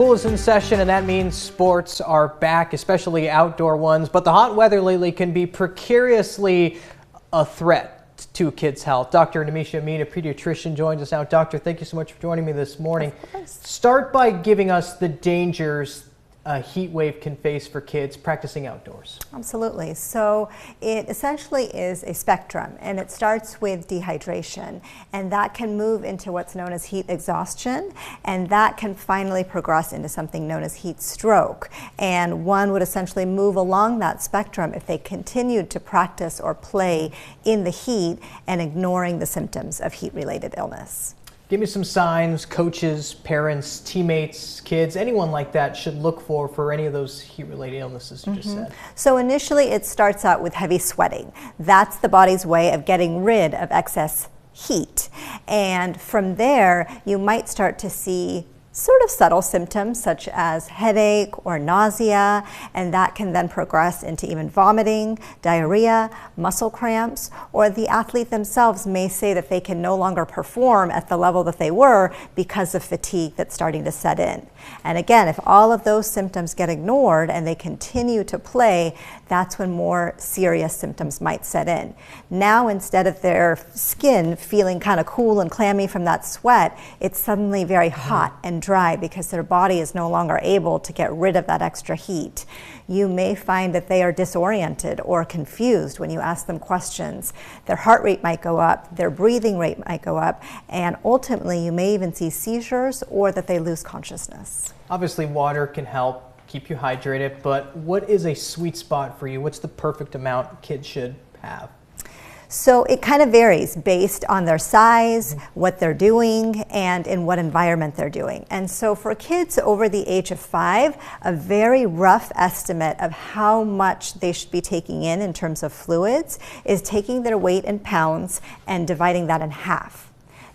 School is in session, and that means sports are back, especially outdoor ones. But the hot weather lately can be precariously a threat to kids' health. Dr. Nimisha Amin, a pediatrician, joins us now. Doctor, thank you so much for joining me this morning. Start by giving us the dangers a heat wave can face for kids practicing outdoors. Absolutely. So it essentially is a spectrum, and it starts with dehydration, and that can move into what's known as heat exhaustion, and that can finally progress into something known as heat stroke. And one would essentially move along that spectrum if they continued to practice or play in the heat and ignoring the symptoms of heat-related illness. Give me some signs coaches, parents, teammates, kids, anyone like that should look for any of those heat-related illnesses you just said. So initially it starts out with heavy sweating. That's the body's way of getting rid of excess heat. And from there, you might start to see sort of subtle symptoms such as headache or nausea, and that can then progress into even vomiting, diarrhea, muscle cramps, or the athlete themselves may say that they can no longer perform at the level that they were because of fatigue that's starting to set in. And again, if all of those symptoms get ignored and they continue to play, that's when more serious symptoms might set in. Now, instead of their skin feeling kind of cool and clammy from that sweat, it's suddenly very hot and dry because their body is no longer able to get rid of that extra heat. You may find that they are disoriented or confused when you ask them questions. Their heart rate might go up, their breathing rate might go up, and ultimately you may even see seizures or that they lose consciousness. Obviously, water can help keep you hydrated, but what is a sweet spot for you? What's the perfect amount kids should have? So it kind of varies based on their size, what they're doing, and in what environment they're doing. And so for kids over the age of 5, a very rough estimate of how much they should be taking in terms of fluids is taking their weight in pounds and dividing that in half.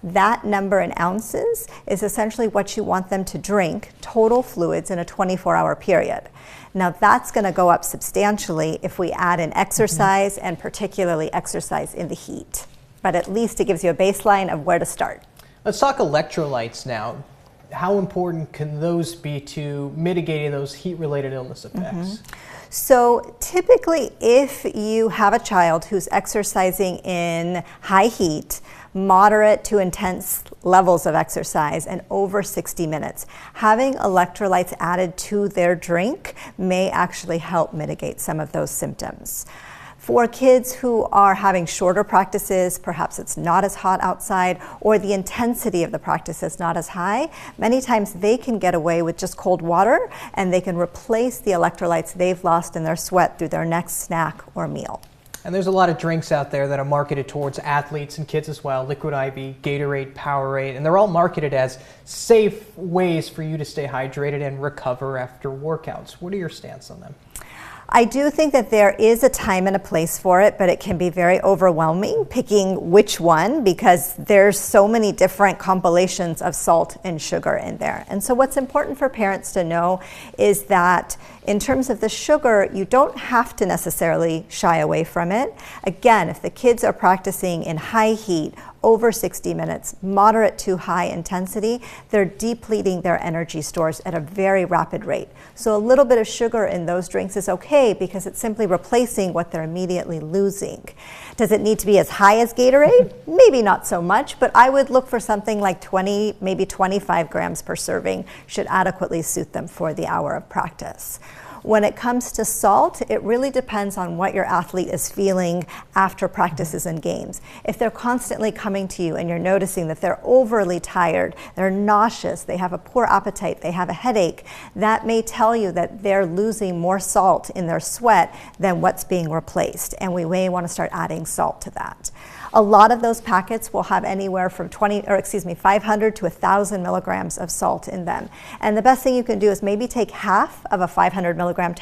That number in ounces is essentially what you want them to drink, total fluids, in a 24-hour period. Now that's going to go up substantially if we add in exercise, and particularly exercise in the heat. But at least it gives you a baseline of where to start. Let's talk electrolytes now. How important can those be to mitigating those heat-related illness effects? So typically, if you have a child who's exercising in high heat, moderate to intense levels of exercise, and over 60 minutes, having electrolytes added to their drink may actually help mitigate some of those symptoms. For kids who are having shorter practices, perhaps it's not as hot outside, or the intensity of the practice is not as high, many times they can get away with just cold water, and they can replace the electrolytes they've lost in their sweat through their next snack or meal. And there's a lot of drinks out there that are marketed towards athletes and kids as well. Liquid IV, Gatorade, Powerade, and they're all marketed as safe ways for you to stay hydrated and recover after workouts. What are your stance on them? I do think that there is a time and a place for it, but it can be very overwhelming picking which one because there's so many different compilations of salt and sugar in there. And so what's important for parents to know is that in terms of the sugar, you don't have to necessarily shy away from it. Again, if the kids are practicing in high heat, over 60 minutes, moderate to high intensity, they're depleting their energy stores at a very rapid rate. So a little bit of sugar in those drinks is okay because it's simply replacing what they're immediately losing. Does it need to be as high as Gatorade? Maybe not so much, but I would look for something like 20, maybe 25 grams per serving should adequately suit them for the hour of practice. When it comes to salt, it really depends on what your athlete is feeling after practices and games. If they're constantly coming to you and you're noticing that they're overly tired, they're nauseous, they have a poor appetite, they have a headache, that may tell you that they're losing more salt in their sweat than what's being replaced, and we may want to start adding salt to that. A lot of those packets will have anywhere from 500 to 1,000 milligrams of salt in them. And the best thing you can do is maybe take half of a 500 milligram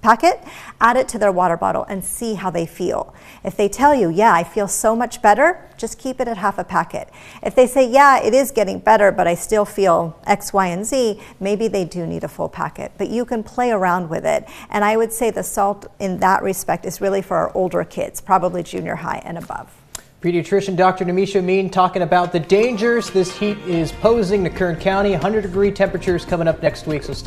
packet, add it to their water bottle and see how they feel. If they tell you, yeah, I feel so much better, just keep it at half a packet. If they say, yeah, it is getting better, but I still feel X, Y, and Z, maybe they do need a full packet. But you can play around with it. And I would say the salt in that respect is really for our older kids, probably junior high and above. Pediatrician Dr. Namisha Amin talking about the dangers this heat is posing to Kern County. 100-degree temperatures coming up next week, so stay